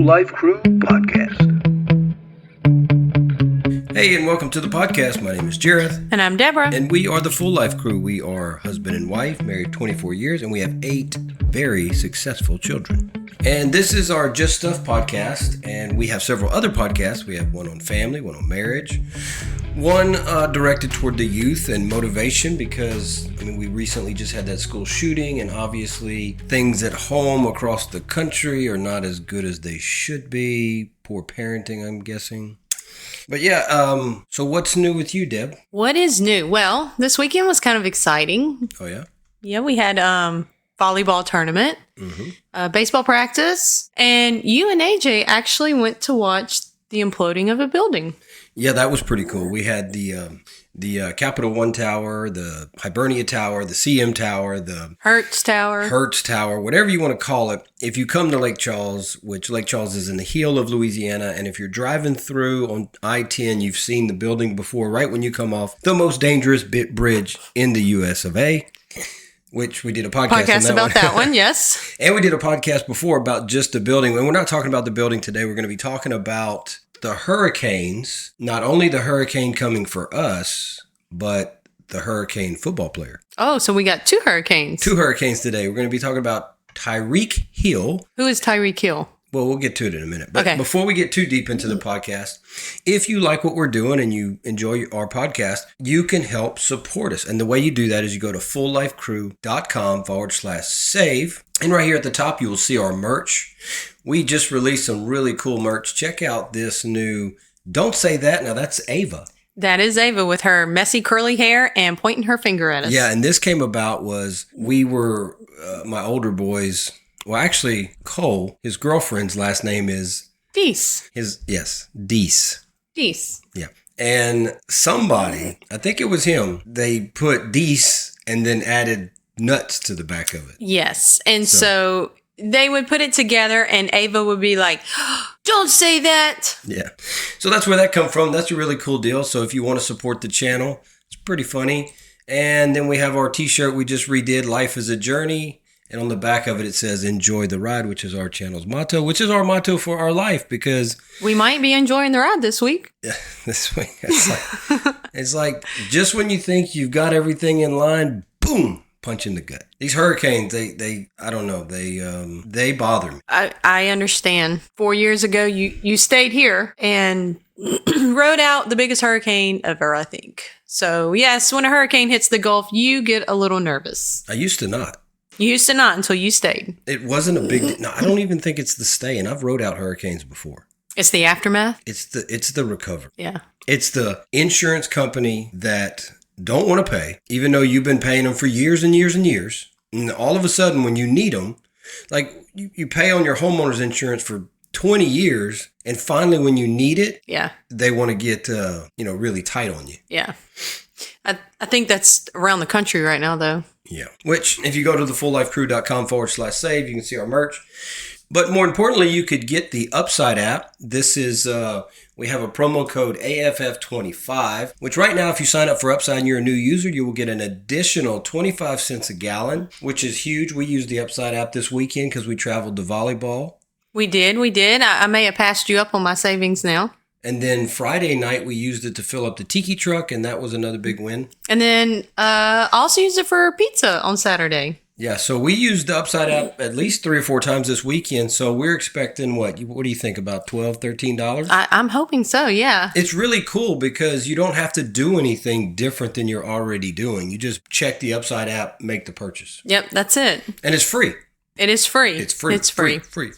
Life Crew Podcast. Hey, and welcome to the podcast. My name is Jareth. And I'm Deborah. And we are the Full Life Crew. We are husband and wife, married 24 years, and we have 8 very successful children. And this is our Just Stuff podcast, and we have several other podcasts. We have one on family, one on marriage, one directed toward the youth and motivation because, we recently just had that school shooting, and obviously things at home across the country are not as good as they should be. Poor parenting, I'm guessing. But yeah, so what's new with you, Deb? What is new? Well, this weekend was kind of exciting. Oh, yeah? Yeah, we had volleyball tournament, baseball practice, and you and AJ actually went to watch the imploding of a building. Yeah, that was pretty cool. We had the Capital One Tower, the Hibernia Tower, the CM Tower, the Hertz Tower, whatever you want to call it. If you come to Lake Charles, which Lake Charles is in the heel of Louisiana, and if you're driving through on I-10, you've seen the building before, right when you come off the most dangerous bridge in the U.S. of A., which we did a podcast about that one, yes. And we did a podcast before about just the building. And we're not talking about the building today. We're going to be talking about the hurricanes, not only the hurricane coming for us, but the hurricane football player. Oh, so we got 2 hurricanes. 2 hurricanes today. We're going to be talking about Tyreek Hill. Who is Tyreek Hill? Well, we'll get to it in a minute. But okay. Before we get too deep into the podcast, if you like what we're doing and you enjoy our podcast, you can help support us. And the way you do that is you go to fulllifecrew.com/save. And right here at the top, you will see our merch. We just released some really cool merch. Check out this new Don't Say That. Now, that's Ava. That is Ava with her messy curly hair and pointing her finger at us. Yeah, and this came about was we were, my older boys... Well, actually, Cole, his girlfriend's last name is... Deese. Deese. Deese. Yeah. And somebody, I think it was him, they put Deese and then added nuts to the back of it. Yes. And so they would put it together and Ava would be like, don't say that. Yeah. So that's where that come from. That's a really cool deal. So if you want to support the channel, it's pretty funny. And then we have our t-shirt we just redid, Life is a Journey. And on the back of it, it says, enjoy the ride, which is our channel's motto, which is our motto for our life because... We might be enjoying the ride this week. Yeah, this week. It's like just when you think you've got everything in line, boom, punch in the gut. These hurricanes, they I don't know, they bother me. I understand. 4 years ago, you stayed here and rode out the biggest hurricane ever, I think. So, yes, when a hurricane hits the Gulf, you get a little nervous. I used to not. You used to not until you stayed. It wasn't a big... No, I don't even think it's the stay, and I've rode out hurricanes before. It's the aftermath? It's the recovery. Yeah. It's the insurance company that don't want to pay, even though you've been paying them for years and years and years. And all of a sudden, when you need them, like you pay on your homeowner's insurance for 20 years, and finally when you need it, they want to get really tight on you. Yeah. I think that's around the country right now, though. Yeah. Which, if you go to fulllifecrew.com/save, you can see our merch. But more importantly, you could get the Upside app. This is, we have a promo code AFF25, which right now, if you sign up for Upside and you're a new user, you will get an additional 25 cents a gallon, which is huge. We used the Upside app this weekend because we traveled to volleyball. We did. I may have passed you up on my savings now. And then Friday night, we used it to fill up the tiki truck, and that was another big win. And then also used it for pizza on Saturday. Yeah, so we used the Upside app at least 3 or 4 times this weekend, so we're expecting, what do you think, about $12, $13? I'm hoping so, yeah. It's really cool because you don't have to do anything different than you're already doing. You just check the Upside app, make the purchase. Yep, that's it. And it's free. It is free. It's free. It's free. Free.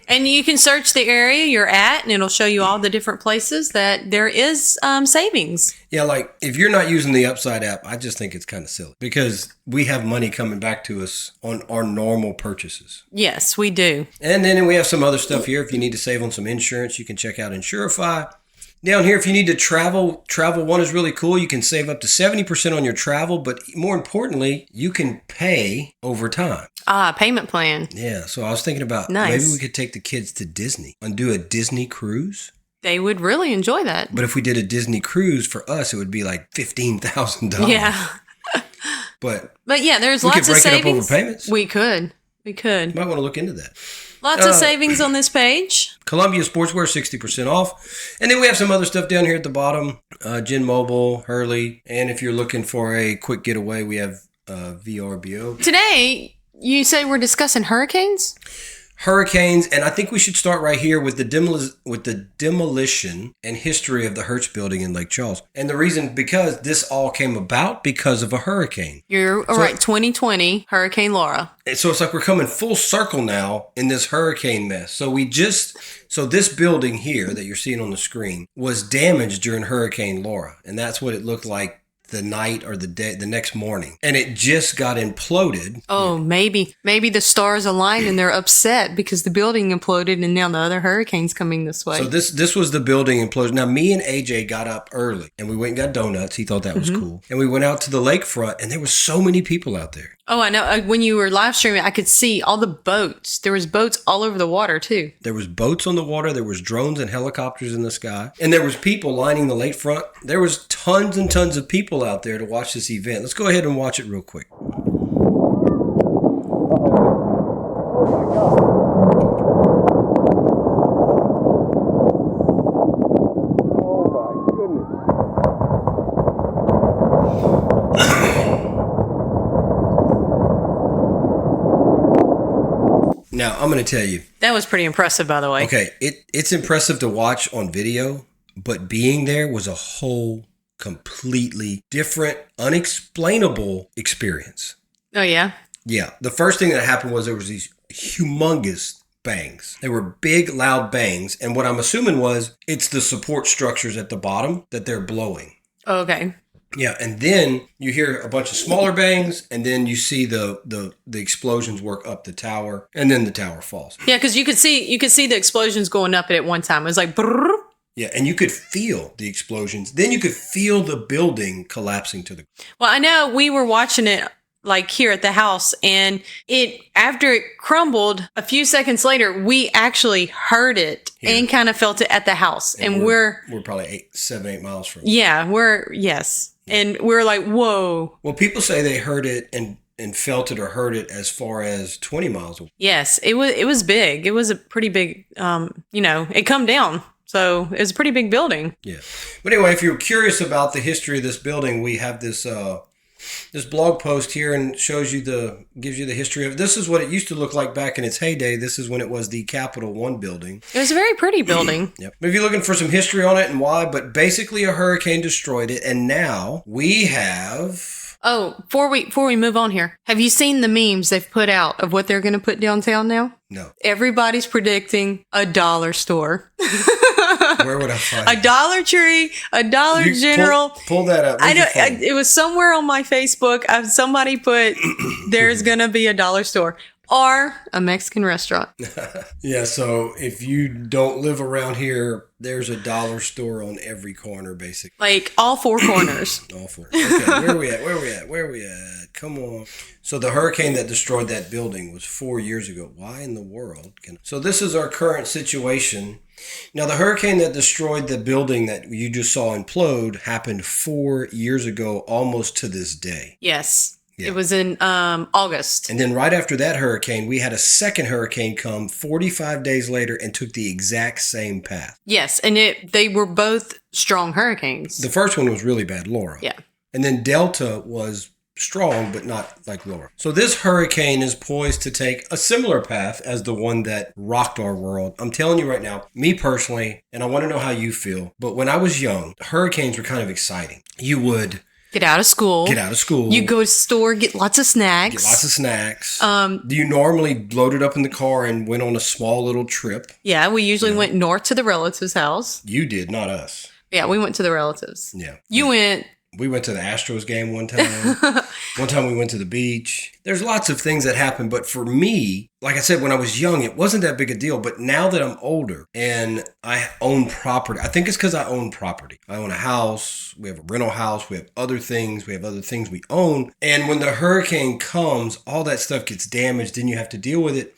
And you can search the area you're at, and it'll show you all the different places that there is savings. Yeah, like if you're not using the Upside app, I just think it's kind of silly because we have money coming back to us on our normal purchases. Yes, we do. And then we have some other stuff here. If you need to save on some insurance, you can check out Insurify. Down here, if you need to travel one is really cool. You can save up to 70% on your travel, but more importantly, you can pay over time. Payment plan. Yeah, so I was thinking about Nice. Maybe we could take the kids to Disney and do a Disney cruise. They would really enjoy that. But if we did a Disney cruise, for us, it would be like $15,000. Yeah. But yeah, there's we lots could of break it up savings. over payments. We could. You might want to look into that. Lots of savings on this page. Columbia Sportswear, 60% off. And then we have some other stuff down here at the bottom. Gin Mobile, Hurley. And if you're looking for a quick getaway, we have VRBO. Today, you say we're discussing hurricanes? Hurricanes, and I think we should start right here with the demolition and history of the Hertz building in Lake Charles. And the reason, because this all came about because of a hurricane. You're right, 2020, Hurricane Laura. So it's like we're coming full circle now in this hurricane mess. So this building here that you're seeing on the screen was damaged during Hurricane Laura. And that's what it looked like the night or the day, the next morning. And it just got imploded. Oh, maybe the stars aligned and they're upset because the building imploded and now the other hurricane's coming this way. So this was the building implosion. Now, me and AJ got up early and we went and got donuts. He thought that was cool. And we went out to the lakefront and there were so many people out there. Oh, I know. When you were live streaming, I could see all the boats. There was boats all over the water, too. There was boats on the water. There was drones and helicopters in the sky. And there was people lining the lakefront. There was tons and tons of people out there to watch this event. Let's go ahead and watch it real quick. Now, I'm going to tell you. That was pretty impressive, by the way. Okay, it's impressive to watch on video, but being there was a whole completely different, unexplainable experience. Oh, yeah? Yeah. The first thing that happened was there was these humongous bangs. They were big, loud bangs. And what I'm assuming was it's the support structures at the bottom that they're blowing. Oh, okay. Yeah, and then you hear a bunch of smaller bangs, and then you see the explosions work up the tower, and then the tower falls. Yeah, because you could see the explosions going up at one time. It was like brrr. Yeah, and you could feel the explosions. Then you could feel the building collapsing to the. Well, I know we were watching it like here at the house, and after it crumbled, a few seconds later, we actually heard it here. And kind of felt it at the house, and we're probably 7-8 miles from. Yeah, yes. And we're like, whoa. Well, people say they heard it and felt it or heard it as far as 20 miles away. Yes, it was big. It was a pretty big, it come down. So it was a pretty big building. Yeah. But anyway, if you're curious about the history of this building, we have this blog post here and gives you the history of it. This is what it used to look like back in its heyday. This is when it was the Capital One building. It was a very pretty building. Yep. If you're looking for some history on it and why, but basically a hurricane destroyed it. And now we have... Oh, before we move on here, have you seen the memes they've put out of what they're going to put downtown now? No. Everybody's predicting a dollar store. Where would I find a Dollar Tree, a Dollar General? Pull that up. I know it was somewhere on my Facebook. Somebody put there's going to be a dollar store. Or a Mexican restaurant. Yeah, so if you don't live around here, there's a dollar store on every corner, basically. Like all four corners. All four. Okay, where are we at? Come on. So the hurricane that destroyed that building was 4 years ago. Why in the world? So this is our current situation. Now, the hurricane that destroyed the building that you just saw implode happened 4 years ago, almost to this day. Yes. Yeah. It was in August. And then right after that hurricane, we had a second hurricane come 45 days later and took the exact same path. Yes, and they were both strong hurricanes. The first one was really bad, Laura. Yeah. And then Delta was strong, but not like Laura. So this hurricane is poised to take a similar path as the one that rocked our world. I'm telling you right now, me personally, and I want to know how you feel, but when I was young, hurricanes were kind of exciting. You would... Get out of school. You go to the store, get lots of snacks. Do you normally load it up in the car and went on a small little trip? Yeah, we usually went north to the relative's house. You did, not us. Yeah, we went to the relatives. Yeah. You went... We went to the Astros game one time. One time we went to the beach. There's lots of things that happen. But for me, like I said, when I was young, it wasn't that big a deal. But now that I'm older and I own property, I think it's because I own property. I own a house. We have a rental house. We have other things. We have other things we own. And when the hurricane comes, all that stuff gets damaged. Then you have to deal with it.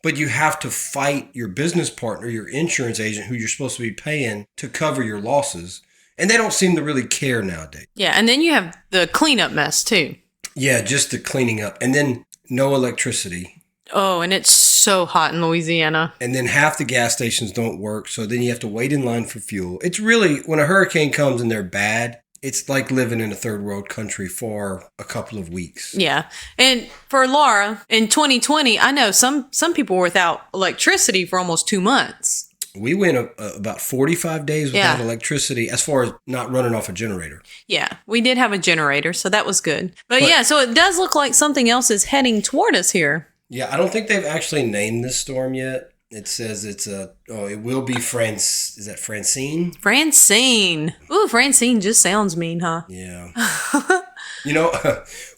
But you have to fight your business partner, your insurance agent, who you're supposed to be paying to cover your losses. And they don't seem to really care nowadays. Yeah, and then you have the cleanup mess, too. Yeah, just the cleaning up. And then no electricity. Oh, and it's so hot in Louisiana. And then half the gas stations don't work, so then you have to wait in line for fuel. It's really, when a hurricane comes and they're bad, it's like living in a third world country for a couple of weeks. Yeah. And for Laura, in 2020, I know some people were without electricity for almost 2 months. We went about 45 days without electricity as far as not running off a generator. Yeah, we did have a generator, so that was good. But yeah, so it does look like something else is heading toward us here. Yeah, I don't think they've actually named this storm yet. It says it will be is that Francine? Francine. Ooh, Francine just sounds mean, huh? Yeah.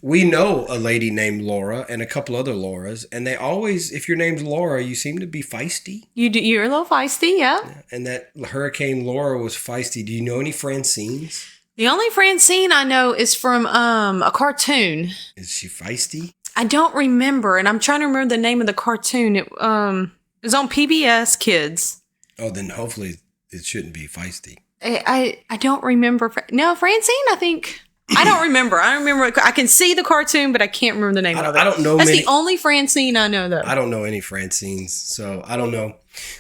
We know a lady named Laura and a couple other Lauras, and they always, if your name's Laura, you seem to be feisty. You're a little feisty, yeah. And that Hurricane Laura was feisty. Do you know any Francines? The only Francine I know is from a cartoon. Is she feisty? I don't remember, and I'm trying to remember the name of the cartoon. It was on PBS Kids. Oh, then hopefully it shouldn't be feisty. I don't remember. No, Francine, I think. I don't remember. I can see the cartoon, but I can't remember the name of it. I don't know. That's the only Francine I know, though. I don't know any Francines, so I don't know.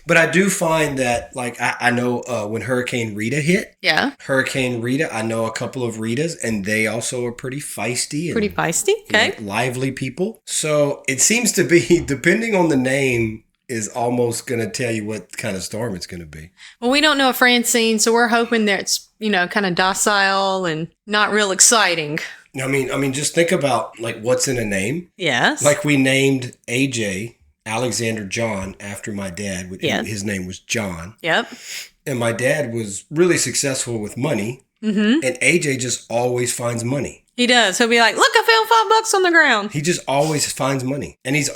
But I do find that, like, I know when Hurricane Rita hit. Yeah. Hurricane Rita, I know a couple of Ritas, and they also are pretty feisty. Pretty feisty? Okay. Lively people. So it seems to be, depending on the name, is almost going to tell you what kind of storm it's going to be. Well, we don't know a Francine, so we're hoping that it's, kind of docile and not real exciting. I mean, just think about, like, what's in a name. Yes. Like, we named AJ Alexander John after my dad. Yes. His name was John. Yep. And my dad was really successful with money. Mm-hmm. And AJ just always finds money. He does. He'll be like, look, I found $5 on the ground. He just always finds money. And it's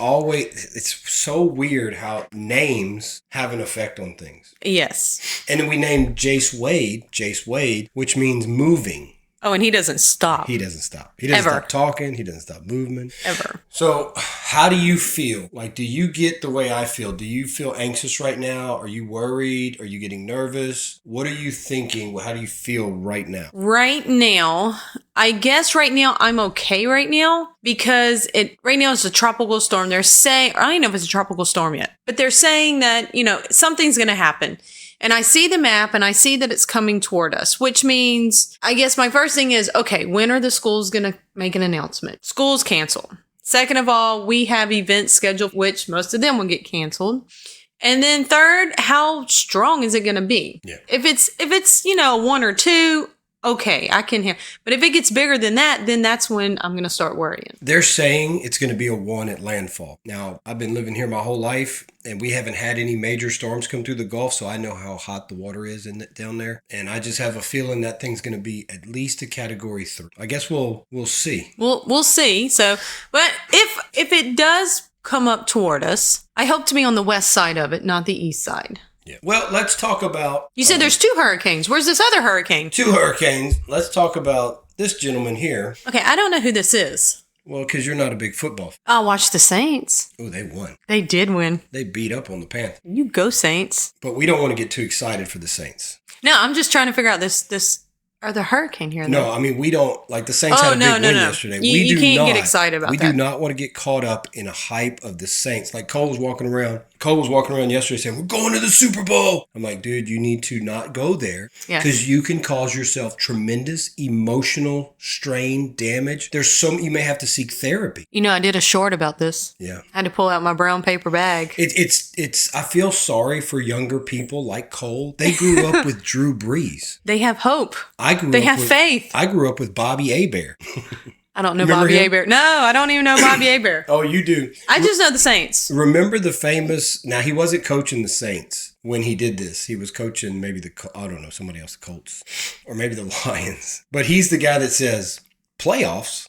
so weird how names have an effect on things. Yes. And then we named Jace Wade, which means moving. Oh, and he doesn't stop. He doesn't stop. He doesn't stop talking. He doesn't stop moving. Ever. So how do you feel? Like, do you get the way I feel? Do you feel anxious right now? Are you worried? Are you getting nervous? What are you thinking? How do you feel right now? Right now, I guess right now I'm okay right now because right now it's a tropical storm. They're saying, I don't know if it's a tropical storm yet, but they're saying that, something's going to happen. And I see the map and I see that it's coming toward us, which means, I guess my first thing is, okay, when are the schools going to make an announcement? Schools cancel. Second of all, we have events scheduled, which most of them will get canceled. And then third, how strong is it going to be? Yeah. If it's 1 or 2, okay, I can hear. But if it gets bigger than that, then that's when I'm going to start worrying. They're saying it's going to be a 1 at landfall. Now, I've been living here my whole life, and we haven't had any major storms come through the Gulf, so I know how hot the water is down there. And I just have a feeling that thing's going to be at least a Category 3. I guess we'll see. We'll see. So, but if it does come up toward us, I hope to be on the west side of it, not the east side. Yeah. Well, let's talk about... You said there's 2 hurricanes. Where's this other hurricane? 2 hurricanes. Let's talk about this gentleman here. Okay, I don't know who this is. Well, because you're not a big football fan. I'll watch the Saints. Oh, they won. They did win. They beat up on the Panthers. You go, Saints. But we don't want to get too excited for the Saints. No, I'm just trying to figure out this... Or the hurricane here. No, I mean, we don't, like the Saints had a big win yesterday. You can't get excited about that. We do not want to get caught up in a hype of the Saints. Like Cole was walking around yesterday saying, we're going to the Super Bowl. I'm like, dude, you need to not go there because you can cause yourself tremendous emotional strain, damage. You may have to seek therapy. I did a short about this. Yeah. I had to pull out my brown paper bag. I feel sorry for younger people like Cole. They grew up with Drew Brees. They have hope. They have faith. I grew up with Bobby Hebert. I don't know Bobby Hebert. No, I don't even know Bobby Hebert. Oh, you do? I just know the Saints. Remember the famous... Now, he wasn't coaching the Saints when he did this. He was coaching maybe somebody else, the Colts. Or maybe the Lions. But he's the guy that says, playoffs?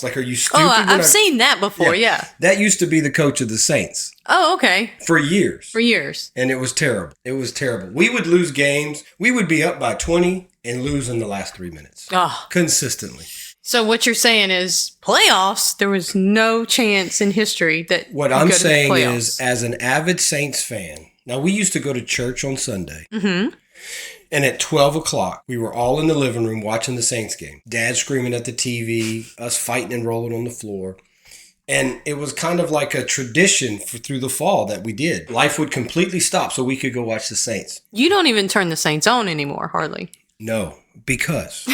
Like, are you stupid? Oh, I've seen that before, yeah. That used to be the coach of the Saints. Oh, okay. For years. And it was terrible. We would lose games. We would be up by 20 and lose in the last 3 minutes. Oh. Consistently. So what you're saying is playoffs, there was no chance in history that what I'm saying is, as an avid Saints fan, now we used to go to church on Sunday. Mm-hmm. And at 12 o'clock, we were all in the living room watching the Saints game. Dad screaming at the TV, us fighting and rolling on the floor. And it was kind of like a tradition through the fall that we did. Life would completely stop so we could go watch the Saints. You don't even turn the Saints on anymore, hardly. No, because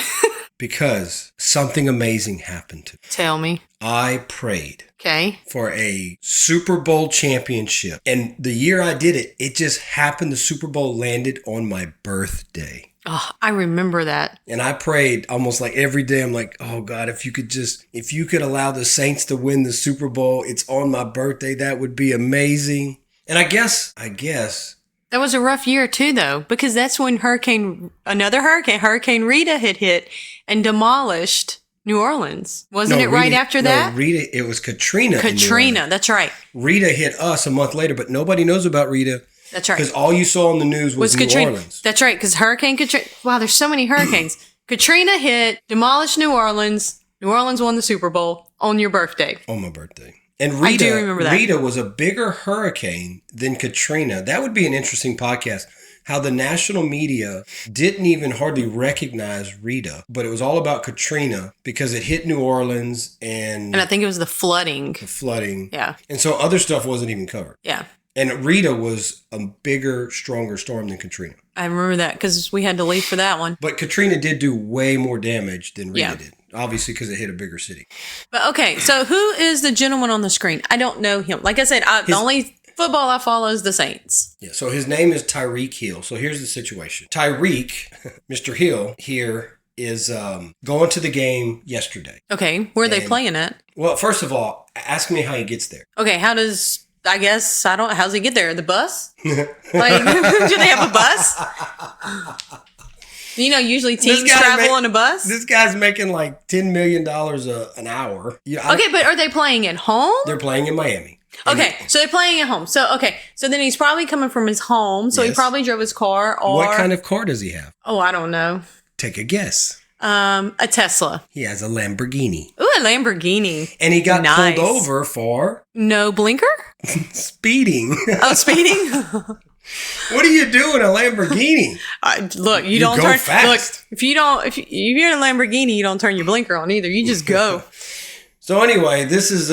something amazing happened to me. Tell me. I prayed. Okay. For a Super Bowl championship. And the year I did it, it just happened the Super Bowl landed on my birthday. Oh, I remember that. And I prayed almost like every day. I'm like, oh God, if you could allow the Saints to win the Super Bowl, it's on my birthday, that would be amazing. And I guess. That was a rough year too, though, because that's when Hurricane Rita had hit and demolished New Orleans. Wasn't it right after that? No, Rita, it was Katrina. Katrina, that's right. Rita hit us a month later, but nobody knows about Rita. That's right. Because all you saw on the news was New Orleans. That's right, because Hurricane Katrina. Wow, there's so many hurricanes. Katrina hit, demolished New Orleans. New Orleans won the Super Bowl on your birthday. On my birthday. And Rita, I do remember that. Rita was a bigger hurricane than Katrina. That would be an interesting podcast. How the national media didn't even hardly recognize Rita, but it was all about Katrina because it hit New Orleans and I think it was the flooding. Yeah. And so other stuff wasn't even covered. Yeah. And Rita was a bigger, stronger storm than Katrina. I remember that because we had to leave for that one. But Katrina did do way more damage than Rita did. Obviously, because it hit a bigger city. But okay, so who is the gentleman on the screen? I don't know him. Like I said, the only football I follow is the Saints. Yeah, so his name is Tyreek Hill. So here's the situation. Tyreek, Mr. Hill here, is going to the game yesterday. Okay, where are they playing at? Well, first of all, ask me how he gets there. Okay, how's he get there? The bus? Like, do they have a bus? You know, usually teams travel on a bus. This guy's making like $10 million an hour. Okay, but are they playing at home? They're playing in Miami. Okay, so they're playing at home. So then he's probably coming from his home. So he probably drove his car. Or what kind of car does he have? Oh, I don't know. Take a guess. A Tesla. He has a Lamborghini. Ooh, a Lamborghini. And he got pulled over for... No blinker? Speeding. Oh, speeding? What do you do in a Lamborghini? Look, you don't go turn fast. Look, if you're in a Lamborghini, you don't turn your blinker on either. You just go. So anyway, this is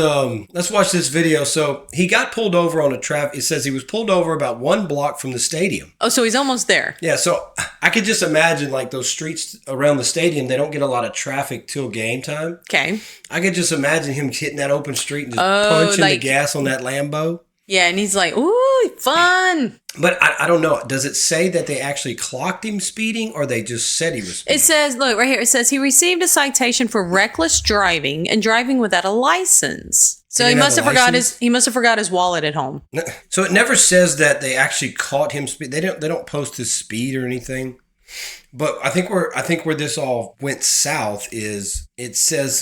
let's watch this video. So he got pulled over on a traffic. It says he was pulled over about 1 block from the stadium. Oh, so he's almost there. Yeah, so I could just imagine like those streets around the stadium, they don't get a lot of traffic till game time. Okay. I could just imagine him hitting that open street and just punching the gas on that Lambo. Yeah, and he's like, ooh, fun. But I don't know. Does it say that they actually clocked him speeding or they just said he was speeding? It says, look, right here, it says he received a citation for reckless driving and driving without a license. So he must have forgot his wallet at home. So it never says that they actually caught him speed. They don't post his speed or anything. But I think where this all went south is it says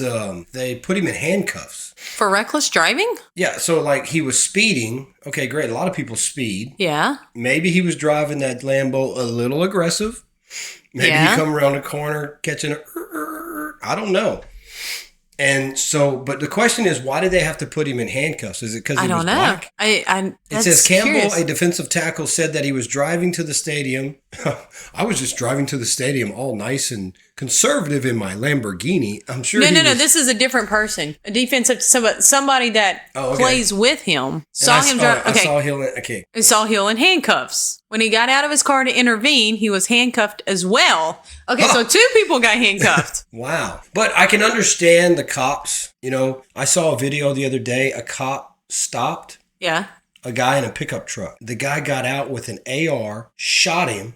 they put him in handcuffs. For reckless driving? Yeah, so like he was speeding. Okay, great. A lot of people speed. Yeah. Maybe he was driving that Lambo a little aggressive. Maybe he come around a corner catching I don't know. And so, but the question is, why did they have to put him in handcuffs? Is it because he was black? It says Campbell, a defensive tackle, said that he was driving to the stadium. I was just driving to the stadium all nice and conservative in my Lamborghini. I'm sure. No. This is a different person. A defensive, somebody that plays with him. Saw him drive. I saw Hill. Okay. I saw Hill in handcuffs. When he got out of his car to intervene, he was handcuffed as well. Okay, so 2 people got handcuffed. Wow. But I can understand the cops. You know, I saw a video the other day. A cop stopped. Yeah. A guy in a pickup truck. The guy got out with an AR, shot him.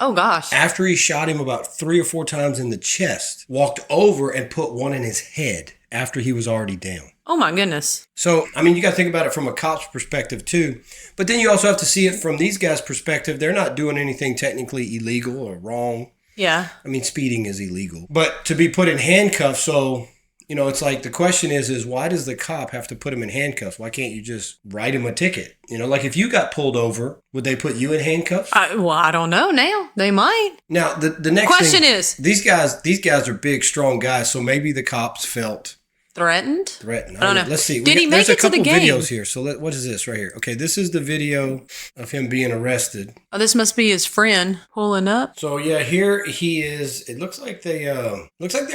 Oh, gosh. After he shot him about 3 or 4 times in the chest, walked over and put one in his head after he was already down. Oh, my goodness. So, I mean, you got to think about it from a cop's perspective, too. But then you also have to see it from these guys' perspective. They're not doing anything technically illegal or wrong. Yeah. I mean, speeding is illegal. But to be put in handcuffs, so, you know, it's like the question is why does the cop have to put him in handcuffs? Why can't you just write him a ticket? You know, like if you got pulled over, would they put you in handcuffs? Well, I don't know now. They might. Now, the next question is, these guys are big, strong guys, so maybe the cops felt Threatened? Threatened. I don't know. Let's see. Did he make it to the game? There's a couple videos here. So what is this right here? Okay, this is the video of him being arrested. Oh, this must be his friend pulling up. So yeah, here he is. It looks like they're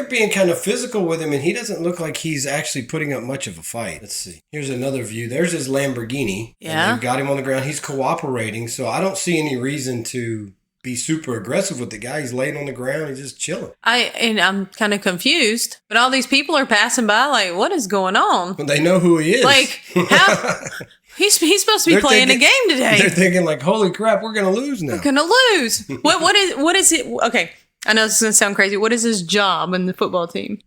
being kind of physical with him, and he doesn't look like he's actually putting up much of a fight. Let's see. Here's another view. There's his Lamborghini. Yeah. They've got him on the ground. He's cooperating, so I don't see any reason to be super aggressive with the guy. He's laying on the ground. He's just chilling. I'm kind of confused, but all these people are passing by like, what is going on? Well, they know who he is. Like, how? He's supposed to be playing a game today. They're thinking like, holy crap, we're going to lose now. We're going to lose. What is it? Okay. I know this is going to sound crazy. What is his job in the football team?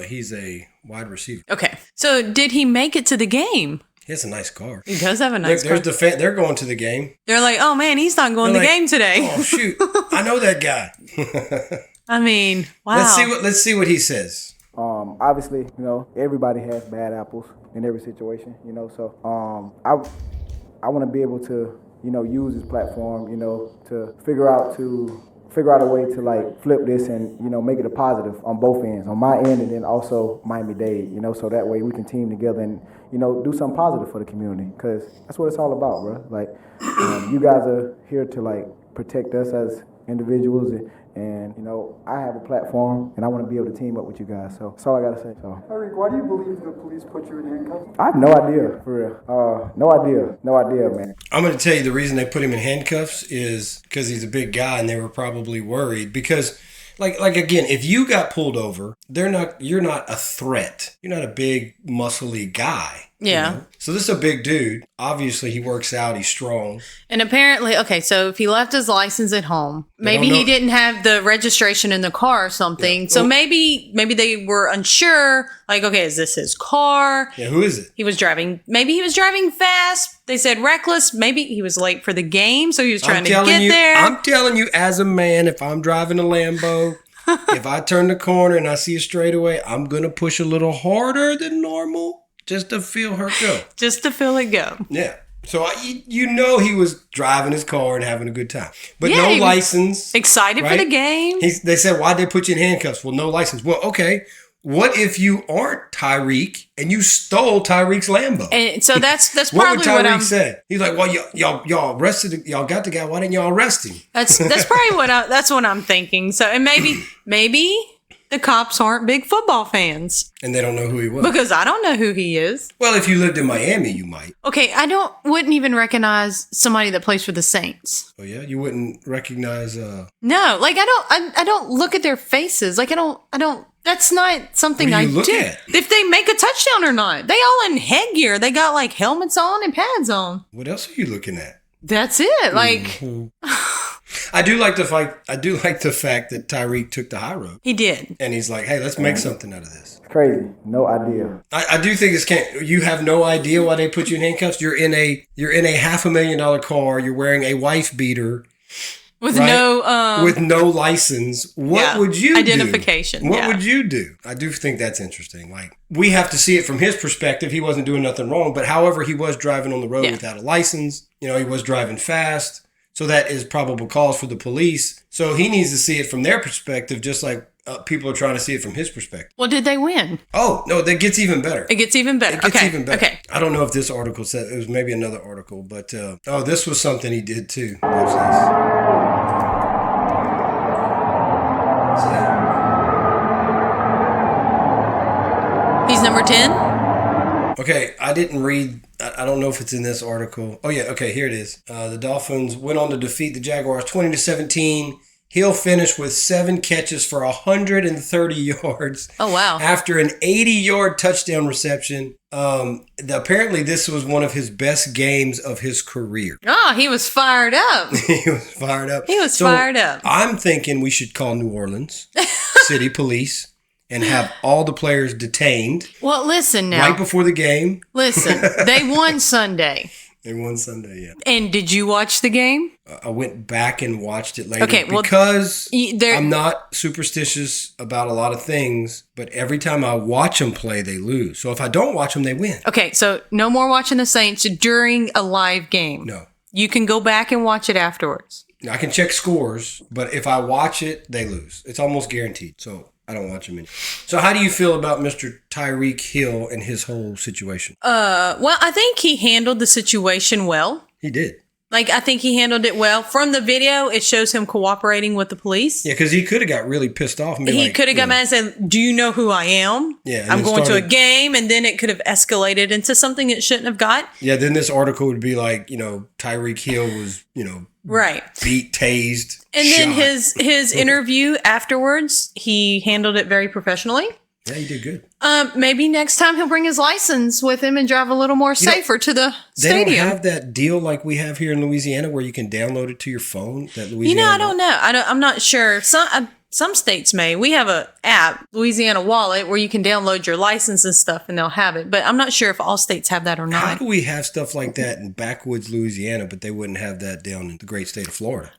He's a wide receiver. Okay. So did he make it to the game? He has a nice car. He does have a nice car. They're going to the game. They're like, oh man, he's not going to the game today. Oh shoot, I know that guy. I mean, wow. Let's see what he says. Obviously, everybody has bad apples in every situation, so I want to be able to, use this platform, to figure out a way to like flip this and make it a positive on both ends, on my end and then also Miami-Dade, so that way we can team together and do something positive for the community, because that's what it's all about, bro. Like you guys are here to like protect us as individuals, and I have a platform and I want to be able to team up with you guys. So that's all I gotta say. So Tyreek, why do you believe the police put you in handcuffs? I have no idea, for real. No idea, man. I'm going to tell you the reason they put him in handcuffs is because he's a big guy, and they were probably worried because, like again, if you got pulled over, you're not a threat. You're not a big, muscly guy. Yeah. So this is a big dude. Obviously, he works out. He's strong. And apparently, okay, so if he left his license at home, maybe he didn't have the registration in the car or something. Yeah. So maybe they were unsure. Like, okay, is this his car? Yeah, who is it? Maybe he was driving fast. They said reckless. Maybe he was late for the game, so he was trying to get there. I'm telling you, as a man, if I'm driving a Lambo, if I turn the corner and I see a straightaway, I'm going to push a little harder than normal. Just to feel her go. Just to feel it go. Yeah. So he was driving his car and having a good time. But no license. Excited for the game. They said, why'd they put you in handcuffs? Well, no license. Well, okay. What if you aren't Tyreek and you stole Tyreek's Lambo? And so that's probably what would Tyreek say? He's like, well, y'all arrested, y'all got the guy. Why didn't y'all arrest him? That's probably that's what I'm thinking. So, and maybe the cops aren't big football fans. And they don't know who he was. Because I don't know who he is. Well, if you lived in Miami, you might. Okay, wouldn't even recognize somebody that plays for the Saints. Oh yeah? You wouldn't recognize No, like I don't look at their faces. Like I don't that's not something I do. If they make a touchdown or not. They all in headgear. They got like helmets on and pads on. What else are you looking at? That's it. Like mm-hmm. I do like the fact that Tyreek took the high road. He did. And he's like, hey, let's make something out of this. Crazy. No idea. I do think you have no idea why they put you in handcuffs. You're in a $500,000 car. You're wearing a wife beater. With no license. What would you identification. do? What would you do? I do think that's interesting. Like, we have to see it from his perspective. He wasn't doing nothing wrong, but however, he was driving on the road without a license. He was driving fast. So that is probable cause for the police. So he needs to see it from their perspective, just like people are trying to see it from his perspective. Well, did they win? Oh, no, that gets even better. It gets even better. Okay. I don't know if this article said, it was maybe another article, but this was something he did too. Watch this. He's number 10? Okay, I didn't read. I don't know if it's in this article. Oh, yeah. Okay, here it is. The Dolphins went on to defeat the Jaguars 20-17. Hill finished with 7 catches for 130 yards. Oh, wow. After an 80-yard touchdown reception. Apparently, this was one of his best games of his career. Oh, he was fired up. He was fired up. I'm thinking we should call New Orleans City Police and have all the players detained. Well, listen now. Right before the game. Listen, they won Sunday. Yeah. And did you watch the game? I went back and watched it later. Okay, well, because I'm not superstitious about a lot of things, but every time I watch them play, they lose. So if I don't watch them, they win. Okay, so no more watching the Saints during a live game. No. You can go back and watch it afterwards. I can check scores, but if I watch it, they lose. It's almost guaranteed. So I don't watch him anymore. So how do you feel about Mr. Tyreek Hill and his whole situation? Well, I think he handled the situation well. He did. Like, I think he handled it well. From the video, it shows him cooperating with the police. Yeah, because he could have got really pissed off. And he could have got mad and said, do you know who I am? Yeah, I'm going to a game. And then it could have escalated into something it shouldn't have got. Yeah, then this article would be like, Tyreek Hill was, right, beat, tased, and shot. then his interview afterwards, he handled it very professionally. Yeah, he did good. Maybe next time he'll bring his license with him and drive a little more safer to the stadium. They don't have that deal like we have here in Louisiana where you can download it to your phone. That Louisiana. I don't know. I'm not sure. Some states may. We have a app, Louisiana Wallet, where you can download your license and stuff, and they'll have it. But I'm not sure if all states have that or not. How do we have stuff like that in backwoods Louisiana, but they wouldn't have that down in the great state of Florida?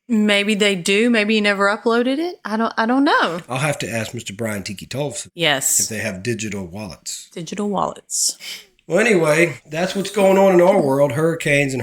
Maybe they do. Maybe you never uploaded it. I don't know. I'll have to ask Mr. Brian Tiki Tolson. Yes. If they have digital wallets. Digital wallets. Well, anyway, that's what's going on in our world. Hurricanes.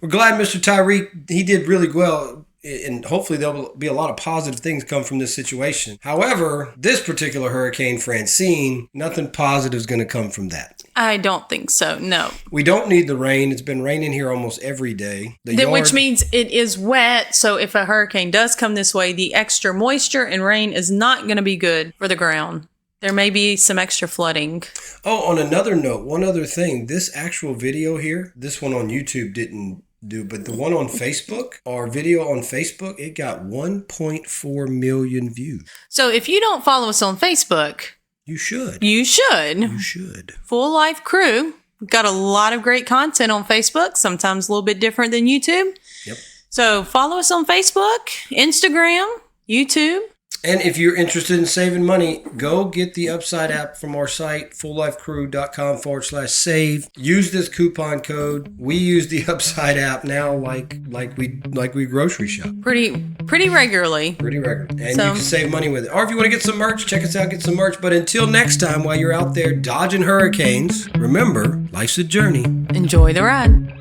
We're glad Mr. Tyreek, he did really well. And hopefully there'll be a lot of positive things come from this situation. However, this particular hurricane, Francine, nothing positive is going to come from that. I don't think so, no. We don't need the rain. It's been raining here almost every day. Which means it is wet, so if a hurricane does come this way, the extra moisture and rain is not going to be good for the ground. There may be some extra flooding. Oh, on another note, one other thing. This actual video here, this one on YouTube didn't do, but the one on Facebook, our video on Facebook, it got 1.4 million views. So if you don't follow us on Facebook, you should. You should. Full Life Crew. We've got a lot of great content on Facebook, sometimes a little bit different than YouTube. Yep. So follow us on Facebook, Instagram, YouTube. And if you're interested in saving money, go get the Upside app from our site, fulllifecrew.com/save. Use this coupon code. We use the Upside app now like we grocery shop. Pretty regularly. And you can save money with it. Or if you want to get some merch, check us out, get some merch. But until next time, while you're out there dodging hurricanes, remember, life's a journey. Enjoy the ride.